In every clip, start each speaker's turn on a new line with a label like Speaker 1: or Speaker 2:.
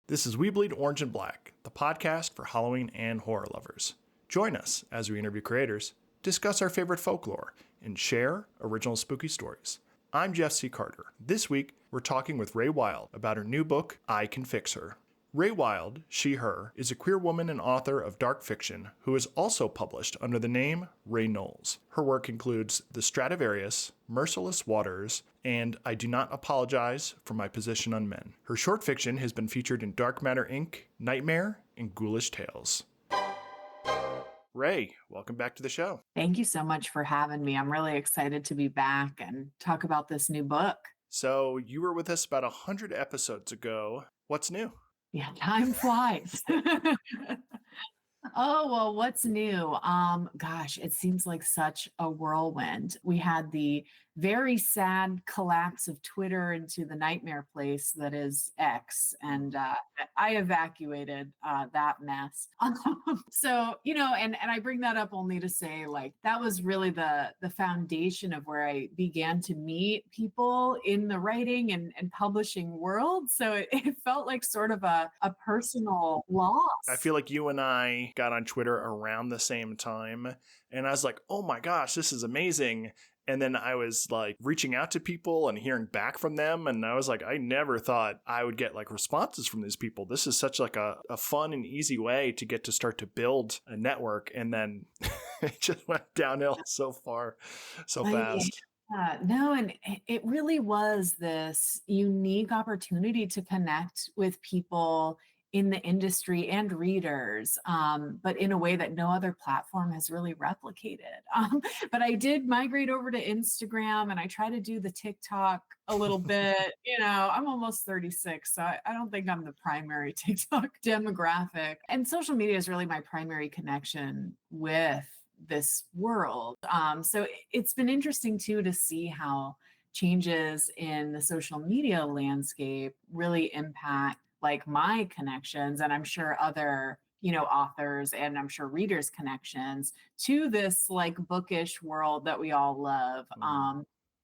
Speaker 1: This is We Bleed Orange and Black, the podcast for Halloween and horror lovers. Join us as we interview creators, discuss our favorite folklore, and share original spooky stories. I'm Jeff C. Carter. This week, we're talking with Rae Wilde about her new book, I Can Fix Her. Rae Wilde, she, her, is a queer woman and author of dark fiction who is also published under the name Rae Knowles. Her work includes The Stradivarius, Merciless Waters, and I Do Not Apologize for My Position on Men. Her short fiction has been featured in Dark Matter Inc., Nightmare, and Ghoulish Tales. Rae, welcome back to the show.
Speaker 2: Thank you so much for having me. I'm really excited to be back and talk about this new book.
Speaker 1: So you were with us about 100 episodes ago. What's new?
Speaker 2: Yeah, time flies. Oh, well, what's new? Gosh, it seems like such a whirlwind. We had the very sad collapse of Twitter into the nightmare place that is X, and I evacuated that mess. So, and I bring that up only to say, like, that was really the foundation of where I began to meet people in the writing and publishing world. So it felt like sort of a personal loss.
Speaker 1: I feel like you and I got on Twitter around the same time, and I was like, oh my gosh, this is amazing. And then I was like reaching out to people and hearing back from them. And I was like, I never thought I would get like responses from these people. This is such like a fun and easy way to get to start to build a network. And then it just went downhill so fast.
Speaker 2: No, and it really was this unique opportunity to connect with people in the industry and readers, but in a way that no other platform has really replicated. But I did migrate over to Instagram, and I try to do the TikTok a little bit. I'm almost 36, so I don't think I'm the primary TikTok demographic. And social media is really my primary connection with this world. So it's been interesting too to see how changes in the social media landscape really impact like my connections, and I'm sure other, authors and I'm sure readers' connections to this like bookish world that we all love.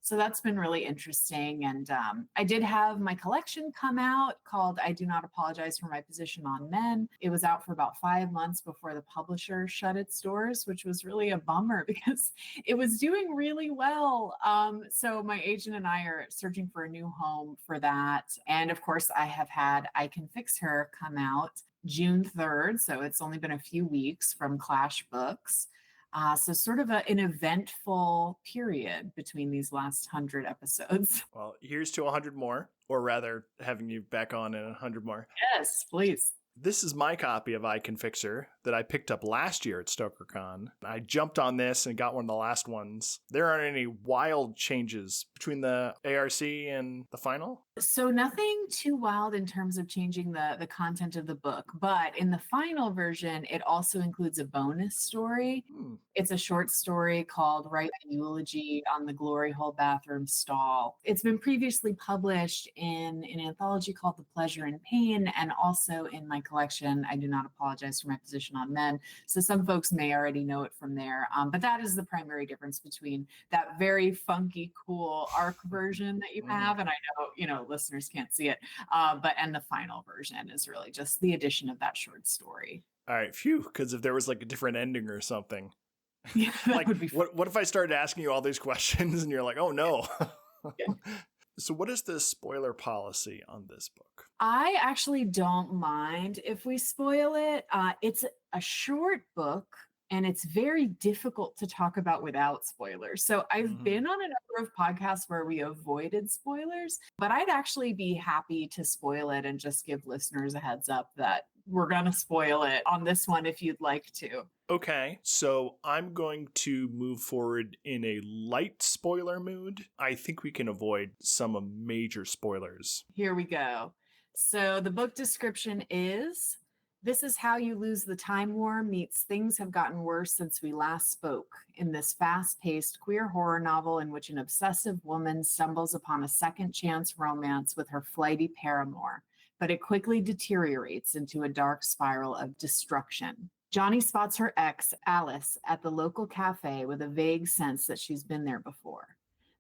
Speaker 2: So that's been really interesting. And I did have my collection come out called I Do Not Apologize for My Position on Men. It was out for about 5 months before the publisher shut its doors, which was really a bummer because it was doing really well. So my agent and I are searching for a new home for that. And of course, I have had I Can Fix Her come out June 3rd. So it's only been a few weeks from Clash Books. So sort of an eventful period between these last 100 episodes.
Speaker 1: Well, here's to 100 more, or rather having you back on in 100 more.
Speaker 2: Yes, please.
Speaker 1: This is my copy of I Can Fix Her that I picked up last year at StokerCon. I jumped on this and got one of the last ones. There aren't any wild changes between the ARC and the final?
Speaker 2: So nothing too wild in terms of changing the content of the book, but in the final version, it also includes a bonus story. It's a short story called Write a Eulogy on the Glory Hole Bathroom Stall. It's been previously published in an anthology called The Pleasure and Pain, and also in my collection, I Do Not Apologize for My Position on Men. So some folks may already know it from there, but that is the primary difference between that very funky, cool ARC version that you have, and I know, listeners can't see it, and the final version is really just the addition of that short story.
Speaker 1: All right, phew, because if there was like a different ending or something.
Speaker 2: Yeah,
Speaker 1: like, what if I started asking you all these questions and you're like, oh no. Yeah. So what is the spoiler policy on this book?
Speaker 2: I actually don't mind if we spoil it. It's a short book, and it's very difficult to talk about without spoilers. So I've been on a number of podcasts where we avoided spoilers, but I'd actually be happy to spoil it and just give listeners a heads up that we're going to spoil it on this one if you'd like to.
Speaker 1: Okay, so I'm going to move forward in a light spoiler mood. I think we can avoid some major spoilers.
Speaker 2: Here we go. So the book description is, this is how you lose the time war meets things have gotten worse since we last spoke in this fast-paced queer horror novel in which an obsessive woman stumbles upon a second chance romance with her flighty paramour, but it quickly deteriorates into a dark spiral of destruction. Johnny spots her ex, Alice, at the local cafe with a vague sense that she's been there before.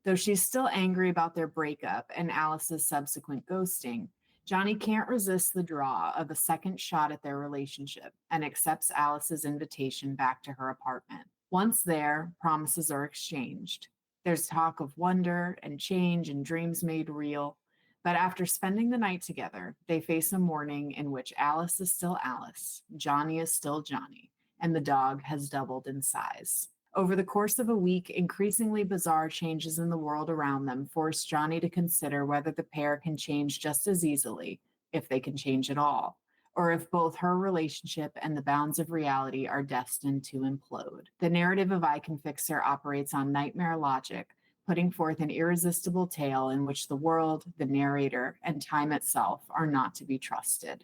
Speaker 2: Though she's still angry about their breakup and Alice's subsequent ghosting, Johnny can't resist the draw of a second shot at their relationship and accepts Alice's invitation back to her apartment. Once there, promises are exchanged. There's talk of wonder and change and dreams made real. But after spending the night together, they face a morning in which Alice is still Alice, Johnny is still Johnny, and the dog has doubled in size. Over the course of a week, increasingly bizarre changes in the world around them force Johnny to consider whether the pair can change just as easily, if they can change at all, or if both her relationship and the bounds of reality are destined to implode. The narrative of I Can Fix Her operates on nightmare logic, putting forth an irresistible tale in which the world, the narrator, and time itself are not to be trusted.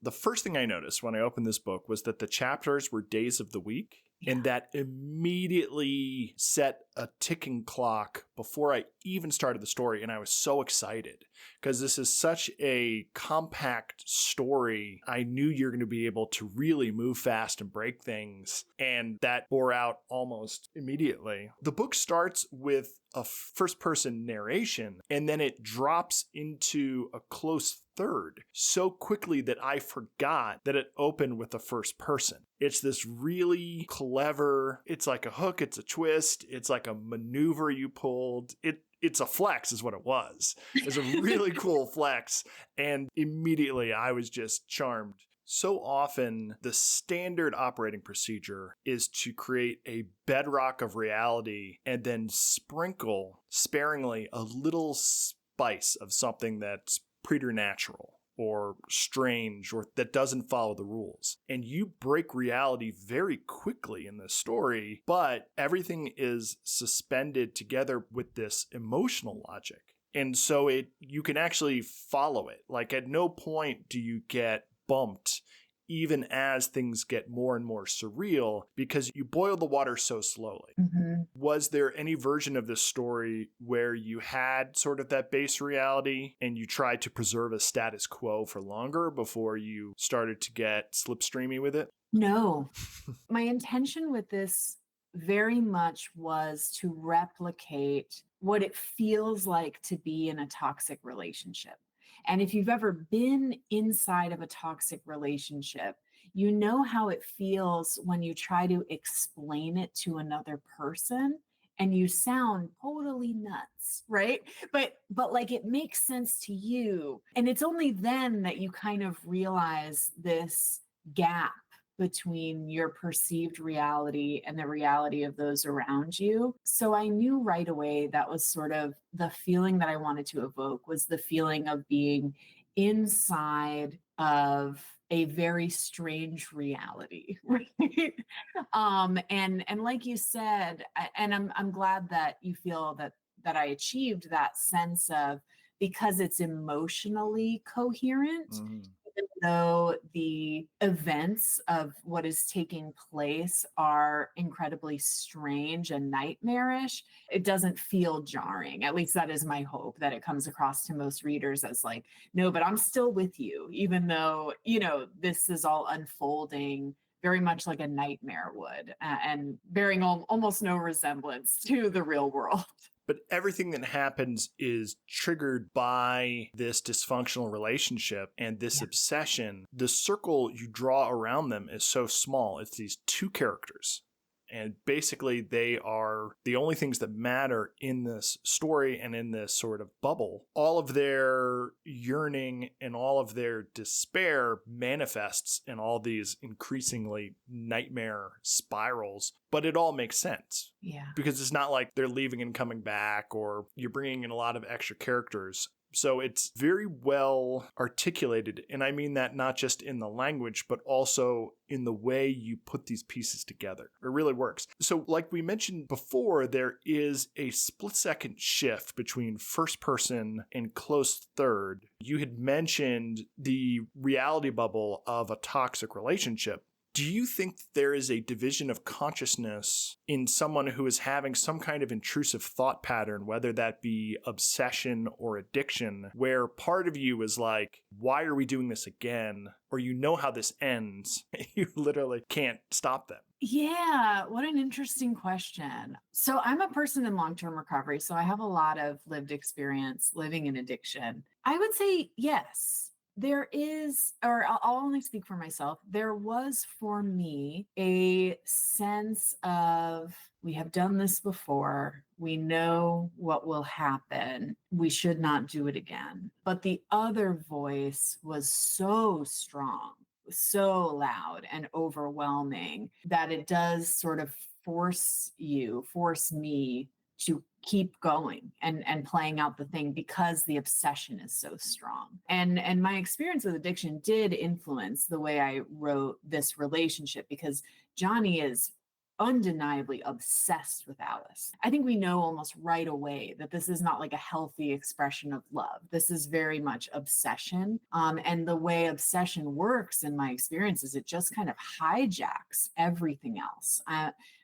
Speaker 1: The first thing I noticed when I opened this book was that the chapters were days of the week, and that immediately set a ticking clock before I even started the story. And I was so excited because this is such a compact story. I knew you're going to be able to really move fast and break things, and that bore out almost immediately. The book starts with a first-person narration, and then it drops into a close third so quickly that I forgot that it opened with the first person. It's this really clever, it's like a hook, it's a twist, it's like a maneuver you pulled. It's a flex is what it was. It's a really cool flex, and immediately I was just charmed. So often, the standard operating procedure is to create a bedrock of reality and then sprinkle sparingly a little spice of something that's preternatural or strange or that doesn't follow the rules. And you break reality very quickly in this story, but everything is suspended together with this emotional logic. And so you can actually follow it. Like at no point do you get bumped even as things get more and more surreal because you boil the water so slowly.
Speaker 2: Mm-hmm.
Speaker 1: Was there any version of this story where you had sort of that base reality and you tried to preserve a status quo for longer before you started to get slipstreamy with it?
Speaker 2: No. My intention with this very much was to replicate what it feels like to be in a toxic relationship. And if you've ever been inside of a toxic relationship, you know how it feels when you try to explain it to another person and you sound totally nuts, right? But like it makes sense to you. And it's only then that you kind of realize this gap between your perceived reality and the reality of those around you. So I knew right away that was sort of the feeling that I wanted to evoke, was the feeling of being inside of a very strange reality, right? And like you said, and I'm glad that you feel that I achieved that sense of, because it's emotionally coherent.
Speaker 1: Mm-hmm.
Speaker 2: Even though the events of what is taking place are incredibly strange and nightmarish, it doesn't feel jarring. At least that is my hope, that it comes across to most readers as like, no, but I'm still with you, even though, this is all unfolding very much like a nightmare would, and bearing almost no resemblance to the real world.
Speaker 1: But everything that happens is triggered by this dysfunctional relationship and this obsession. The circle you draw around them is so small. It's these two characters. And basically, they are the only things that matter in this story and in this sort of bubble. All of their yearning and all of their despair manifests in all these increasingly nightmare spirals. But it all makes sense.
Speaker 2: Yeah.
Speaker 1: Because it's not like they're leaving and coming back, or you're bringing in a lot of extra characters. So it's very well articulated. And I mean that not just in the language, but also in the way you put these pieces together. It really works. So like we mentioned before, there is a split-second shift between first person and close third. You had mentioned the reality bubble of a toxic relationship. Do you think there is a division of consciousness in someone who is having some kind of intrusive thought pattern, whether that be obsession or addiction, where part of you is like, why are we doing this again? Or you know how this ends. You literally can't stop them.
Speaker 2: Yeah, what an interesting question. So I'm a person in long-term recovery, so I have a lot of lived experience living in addiction. I would say yes. There is, or I'll only speak for myself. There was for me a sense of, we have done this before. We know what will happen. We should not do it again. But the other voice was so strong, so loud and overwhelming that it does sort of force me to keep going and playing out the thing because the obsession is so strong. And my experience with addiction did influence the way I wrote this relationship, because Johnny is undeniably obsessed with Alice. I think we know almost right away that this is not like a healthy expression of love. This is very much obsession. And the way obsession works, in my experience, is it just kind of hijacks everything else.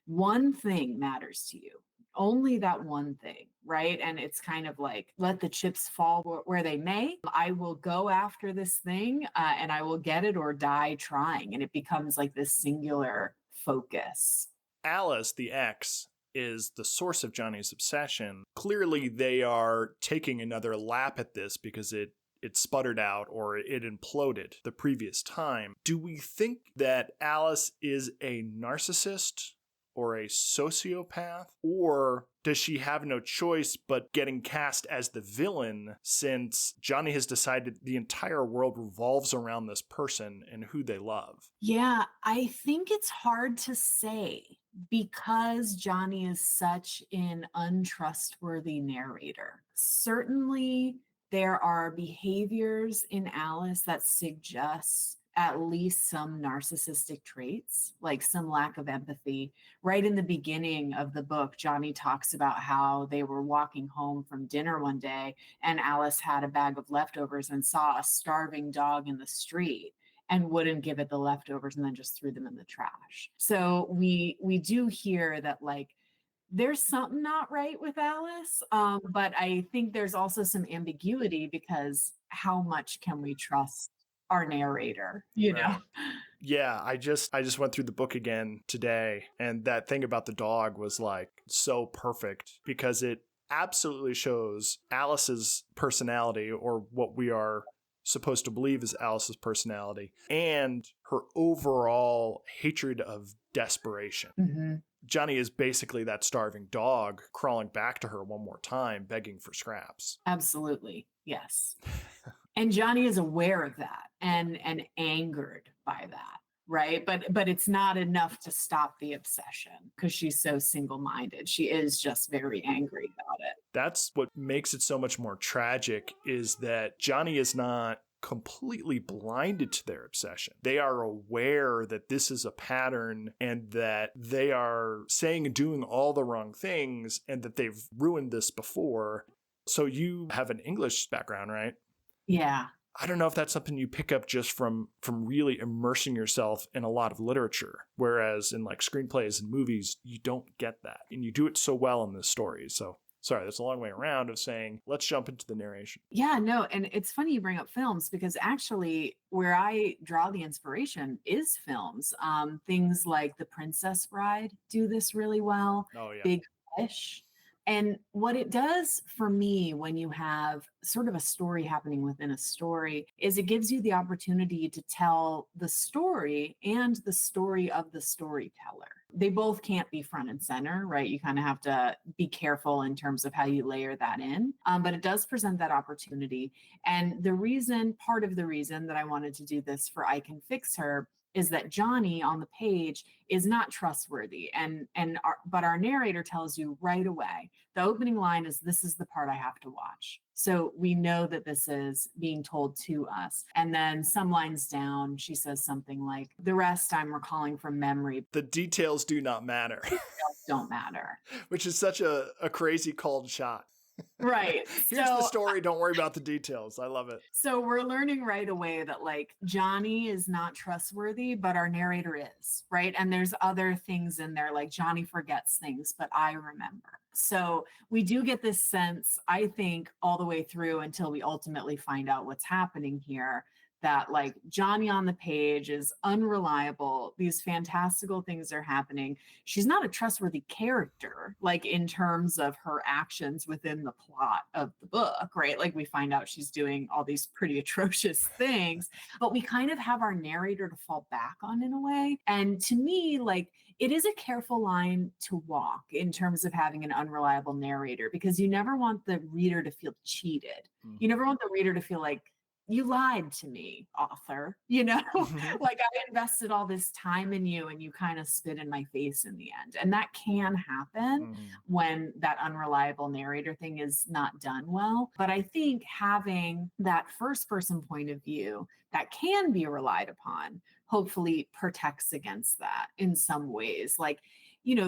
Speaker 2: One thing matters to you, only that one thing, right? And it's kind of like, let the chips fall where they may. I will go after this thing and I will get it or die trying. And it becomes like this singular focus.
Speaker 1: Alice, the ex, is the source of Johnny's obsession. Clearly, they are taking another lap at this because it sputtered out or it imploded the previous time. Do we think that Alice is a narcissist or a sociopath, or does she have no choice but getting cast as the villain since Johnny has decided the entire world revolves around this person and who they love?
Speaker 2: Yeah, I think it's hard to say because Johnny is such an untrustworthy narrator. Certainly, there are behaviors in Alice that suggest at least some narcissistic traits, like some lack of empathy. Right in the beginning of the book, Johnny talks about how they were walking home from dinner one day and Alice had a bag of leftovers and saw a starving dog in the street and wouldn't give it the leftovers and then just threw them in the trash. So we do hear that, like, there's something not right with Alice, but I think there's also some ambiguity because how much can we trust our narrator, you know?
Speaker 1: Right. Yeah, I just went through the book again today, and that thing about the dog was like so perfect because it absolutely shows Alice's personality, or what we are supposed to believe is Alice's personality, and her overall hatred of desperation.
Speaker 2: Mm-hmm.
Speaker 1: Johnny is basically that starving dog crawling back to her one more time, begging for scraps.
Speaker 2: Absolutely. Yes. And Johnny is aware of that and angered by that, right? But it's not enough to stop the obsession because she's so single-minded. She is just very angry about it.
Speaker 1: That's what makes it so much more tragic, is that Johnny is not completely blinded to their obsession. They are aware that this is a pattern and that they are saying and doing all the wrong things and that they've ruined this before. So you have an English background, right?
Speaker 2: Yeah.
Speaker 1: I don't know if that's something you pick up just from really immersing yourself in a lot of literature, whereas in like screenplays and movies, you don't get that. And you do it so well in this story. So sorry, that's a long way around of saying, let's jump into the narration.
Speaker 2: Yeah, no, and it's funny you bring up films because actually where I draw the inspiration is films. Things like The Princess Bride do this really well.
Speaker 1: Oh, yeah.
Speaker 2: Big Fish. And what it does for me when you have sort of a story happening within a story is it gives you the opportunity to tell the story and the story of the storyteller. They both can't be front and center, right? You kind of have to be careful in terms of how you layer that in. But it does present that opportunity. And part of the reason that I wanted to do this for I Can Fix Her is that Johnny on the page is not trustworthy. But our narrator tells you right away, the opening line is, "This is the part I have to watch." So we know that this is being told to us. And then some lines down, she says something like, "The rest I'm recalling from memory."
Speaker 1: The details do not matter.
Speaker 2: Don't matter.
Speaker 1: Which is such a crazy called shot.
Speaker 2: Right.
Speaker 1: Here's the story. Don't worry about the details. I love it.
Speaker 2: So we're learning right away that, like, Johnny is not trustworthy, but our narrator is, right? And there's other things in there, like Johnny forgets things, but I remember. So we do get this sense, I think, all the way through until we ultimately find out what's happening here, that like Johnny on the page is unreliable. These fantastical things are happening. She's not a trustworthy character, like in terms of her actions within the plot of the book, right? Like we find out she's doing all these pretty atrocious things, but we kind of have our narrator to fall back on in a way. And to me, like it is a careful line to walk in terms of having an unreliable narrator, because you never want the reader to feel cheated. You never want the reader to feel like, you lied to me, author, like I invested all this time in you and you kind of spit in my face in the end. And that can happen when that unreliable narrator thing is not done well. But I think having that first person point of view that can be relied upon hopefully protects against that in some ways. Like,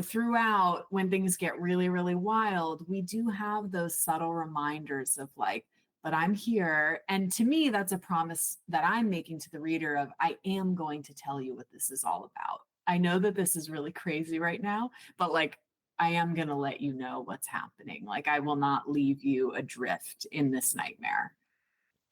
Speaker 2: throughout when things get really, really wild, we do have those subtle reminders of like, but I'm here. And to me, that's a promise that I'm making to the reader of, I am going to tell you what this is all about. I know that this is really crazy right now, but like, I am going to let you know what's happening. Like, I will not leave you adrift in this nightmare.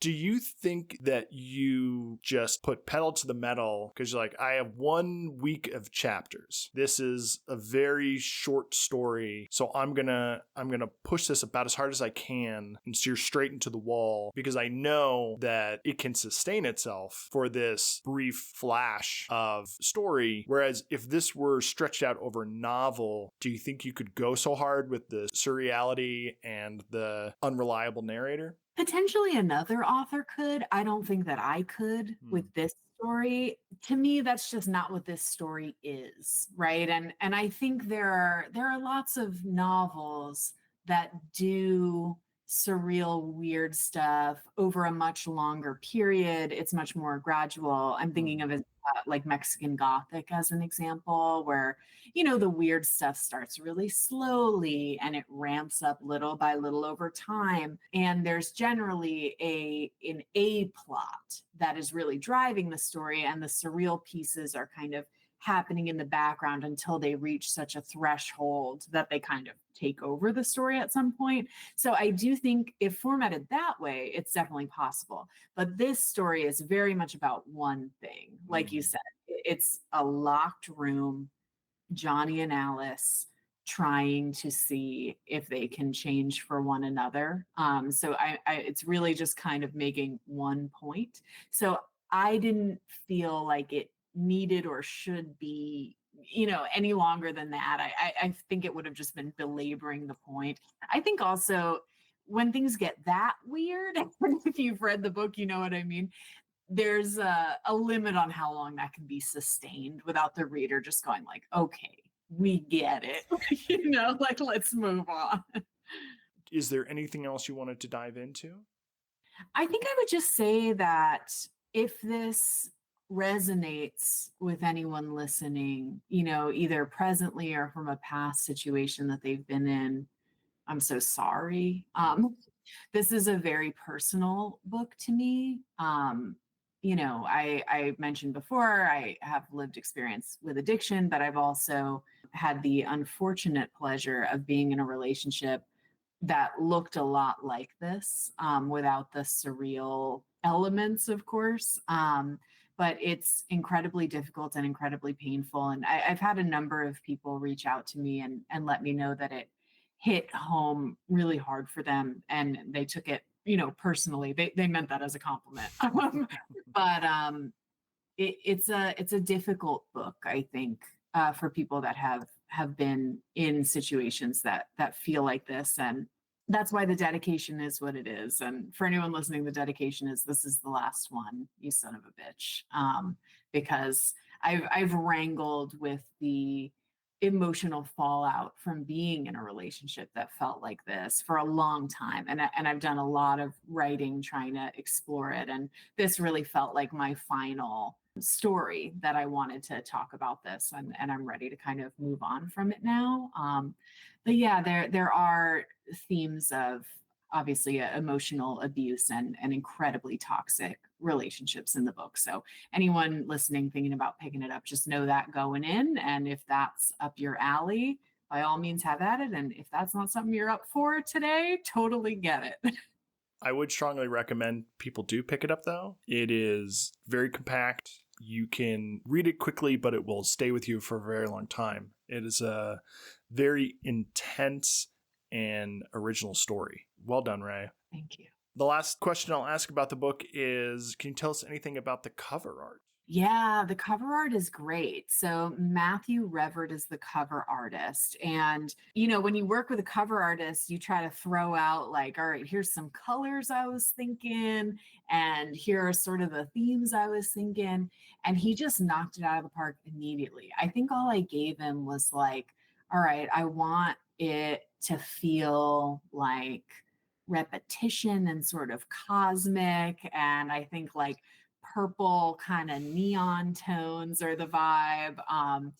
Speaker 1: Do you think that you just put pedal to the metal because you're like, I have 1 week of chapters. This is a very short story. So I'm gonna push this about as hard as I can and steer straight into the wall because I know that it can sustain itself for this brief flash of story. Whereas if this were stretched out over a novel, do you think you could go so hard with the surreality and the unreliable narrator?
Speaker 2: Potentially another author could. I don't think that I could with this story. To me, that's just not what this story is, right? And I think there are lots of novels that do surreal, weird stuff over a much longer period. It's much more gradual. I'm thinking of it like Mexican Gothic as an example, where the weird stuff starts really slowly and it ramps up little by little over time. And there's generally an A plot that is really driving the story, and the surreal pieces are kind of happening in the background until they reach such a threshold that they kind of take over the story at some point. So I do think if formatted that way, it's definitely possible. But this story is very much about one thing. Like you said, it's a locked room, Johnny and Alice trying to see if they can change for one another. So it's really just kind of making one point. So I didn't feel like it needed or should be any longer than that. I think it would have just been belaboring the point. I think also when things get that weird, if you've read the book, you know what I mean, there's a limit on how long that can be sustained without the reader just going like, okay, we get it. Like, let's move on.
Speaker 1: Is there anything else you wanted to dive into?
Speaker 2: I think I would just say that if this resonates with anyone listening, either presently or from a past situation that they've been in, I'm so sorry. This is a very personal book to me. I mentioned before, I have lived experience with addiction, but I've also had the unfortunate pleasure of being in a relationship that looked a lot like this, without the surreal elements, of course. But it's incredibly difficult and incredibly painful. And I've had a number of people reach out to me and let me know that it hit home really hard for them, and they took it, personally. They meant that as a compliment. But it's a difficult book, I think, for people that have been in situations that feel like this. And that's why the dedication is what it is. And for anyone listening, the dedication is, this is the last one, you son of a bitch. Because I've wrangled with the emotional fallout from being in a relationship that felt like this for a long time. And I've done a lot of writing trying to explore it. And this really felt like my final story that I wanted to talk about this, and I'm ready to kind of move on from it now. But yeah, there are themes of obviously emotional abuse and incredibly toxic relationships in the book. So anyone listening thinking about picking it up, just know that going in. And if that's up your alley, by all means have at it. And if that's not something you're up for today, totally get it.
Speaker 1: I would strongly recommend people do pick it up, though. It is very compact. You can read it quickly, but it will stay with you for a very long time. It is a very intense and original story. Well done, Rae.
Speaker 2: Thank you.
Speaker 1: The last question I'll ask about the book is, can you tell us anything about the cover art?
Speaker 2: Yeah, the cover art is great. So Matthew Revert is the cover artist. And, when you work with a cover artist, you try to throw out like, all right, here's some colors I was thinking, and here are sort of the themes I was thinking. And he just knocked it out of the park immediately. I think all I gave him was like, all right, I want it to feel like repetition and sort of cosmic. And I think like purple kind of neon tones are the vibe.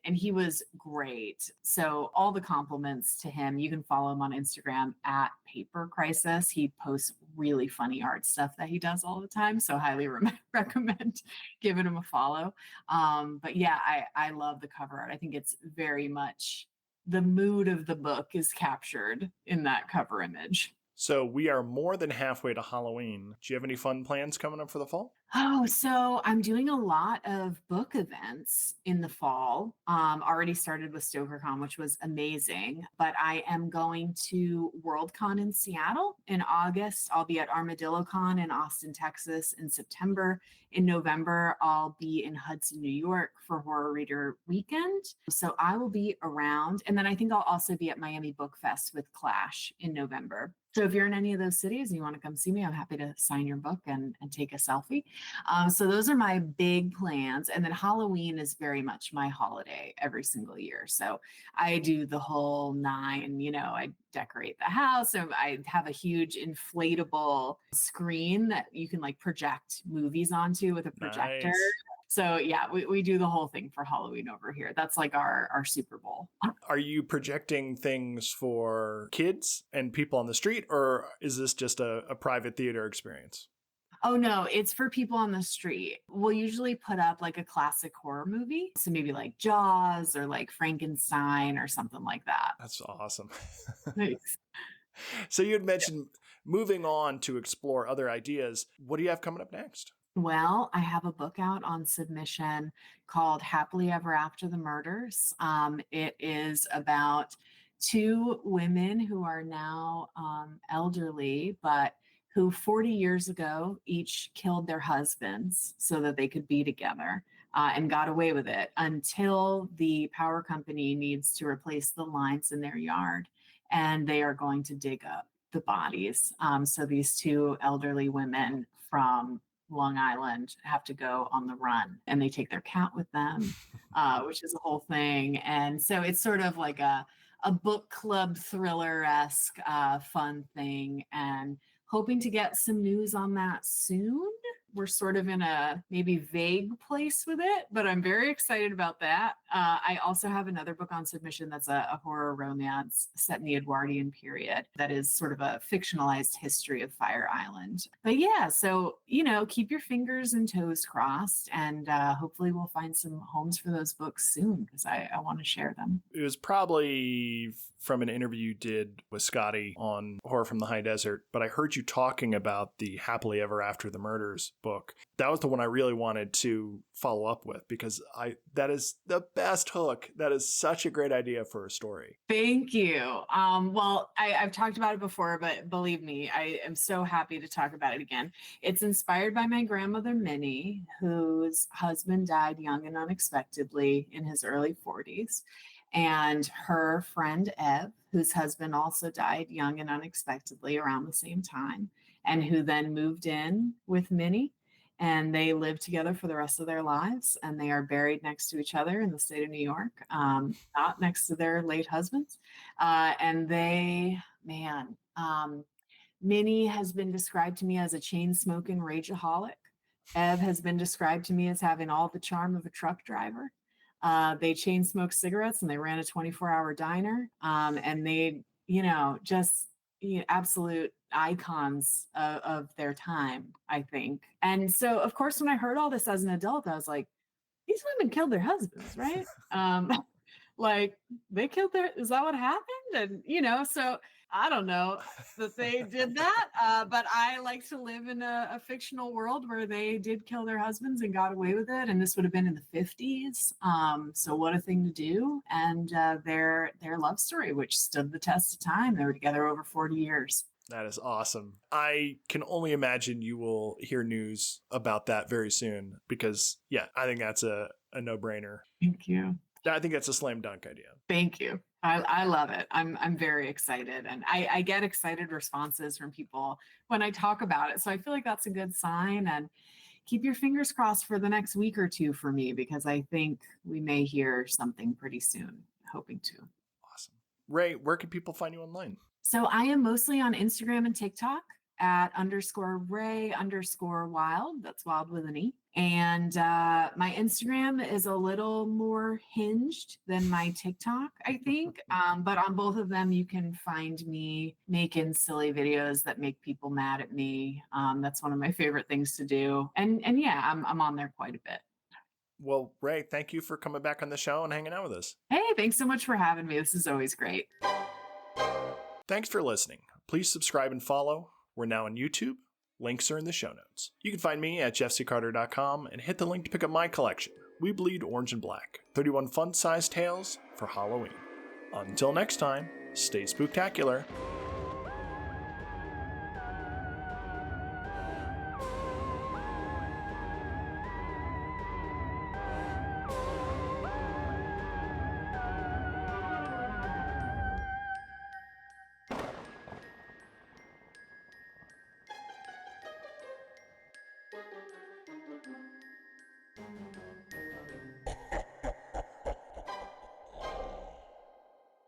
Speaker 2: And he was great. So all the compliments to him. You can follow him on Instagram at Paper Crisis. He posts really funny art stuff that he does all the time. So highly recommend giving him a follow. But yeah, I love the cover art. I think it's very much the mood of the book is captured in that cover image.
Speaker 1: So we are more than halfway to Halloween. Do you have any fun plans coming up for the fall?
Speaker 2: Oh, so I'm doing a lot of book events in the fall. Already started with StokerCon, which was amazing. But I am going to WorldCon in Seattle in August. I'll be at ArmadilloCon in Austin, Texas in September. In November, I'll be in Hudson, New York for Horror Reader Weekend. So I will be around. And then I think I'll also be at Miami Book Fest with Clash in November. So if you're in any of those cities and you want to come see me, I'm happy to sign your book and take a selfie. So those are my big plans. And then Halloween is very much my holiday every single year. So I do the whole nine, I decorate the house. So I have a huge inflatable screen that you can like project movies onto with a projector.
Speaker 1: Nice.
Speaker 2: So yeah, we do the whole thing for Halloween over here. That's like our Super Bowl.
Speaker 1: Are you projecting things for kids and people on the street, or is this just a private theater experience?
Speaker 2: Oh no, it's for people on the street. We'll usually put up like a classic horror movie. So maybe like Jaws or like Frankenstein or something like that.
Speaker 1: That's awesome.
Speaker 2: Nice.
Speaker 1: So you had mentioned moving on to explore other ideas. What do you have coming up next?
Speaker 2: Well, I have a book out on submission called Happily Ever After the Murders. It is about two women who are now elderly, but who 40 years ago each killed their husbands so that they could be together and got away with it until the power company needs to replace the lines in their yard. And they are going to dig up the bodies. So these two elderly women from Long Island have to go on the run, and they take their cat with them, which is a whole thing. And so it's sort of like a book club thriller-esque fun thing, and hoping to get some news on that soon. We're sort of in a maybe vague place with it, but I'm very excited about that. I also have another book on submission that's a horror romance set in the Edwardian period that is sort of a fictionalized history of Fire Island. But yeah, so, keep your fingers and toes crossed, and hopefully we'll find some homes for those books soon because I want to share them.
Speaker 1: It was probably from an interview you did with Scotty on Horror from the High Desert, but I heard you talking about the Happily Ever After the Murders book. That was the one I really wanted to follow up with because that is the best hook. That is such a great idea for a story.
Speaker 2: Thank you. Well, I've talked about it before, but believe me, I am so happy to talk about it again. It's inspired by my grandmother, Minnie, whose husband died young and unexpectedly in his early 40s. And her friend, Ev, whose husband also died young and unexpectedly around the same time, and who then moved in with Minnie. And they lived together for the rest of their lives, and they are buried next to each other in the state of New York, not next to their late husbands. And Minnie has been described to me as a chain-smoking rageaholic. Ev has been described to me as having all the charm of a truck driver. They chain smoked cigarettes and they ran a 24-hour diner. And they, just absolute icons of their time, I think. And so, of course, when I heard all this as an adult, I was like, these women killed their husbands, right? Like they killed is that what happened? And, so I don't know that they did that, but I like to live in a fictional world where they did kill their husbands and got away with it, and this would have been in the 50s. So what a thing to do! And their love story, which stood the test of time. They were together over 40 years.
Speaker 1: That is awesome. I can only imagine you will hear news about that very soon because, yeah, I think that's a no-brainer.
Speaker 2: Thank you.
Speaker 1: I think that's a slam dunk idea.
Speaker 2: Thank you. I love it. I'm very excited. And I get excited responses from people when I talk about it. So I feel like that's a good sign. And keep your fingers crossed for the next week or two for me, because I think we may hear something pretty soon, hoping to.
Speaker 1: Awesome. Rae, where can people find you online?
Speaker 2: So I am mostly on Instagram and TikTok at _Rae_Wilde. That's Wild with an E. And my Instagram is a little more hinged than my TikTok, I think. But on both of them, you can find me making silly videos that make people mad at me. That's one of my favorite things to do. And yeah, I'm on there quite a bit.
Speaker 1: Well, Rae, thank you for coming back on the show and hanging out with us.
Speaker 2: Hey, thanks so much for having me. This is always great.
Speaker 1: Thanks for listening. Please subscribe and follow. We're now on YouTube. Links are in the show notes. You can find me at jeffccarter.com and hit the link to pick up my collection, We Bleed Orange and Black, 31 fun-sized tales for Halloween. Until next time, stay spooktacular.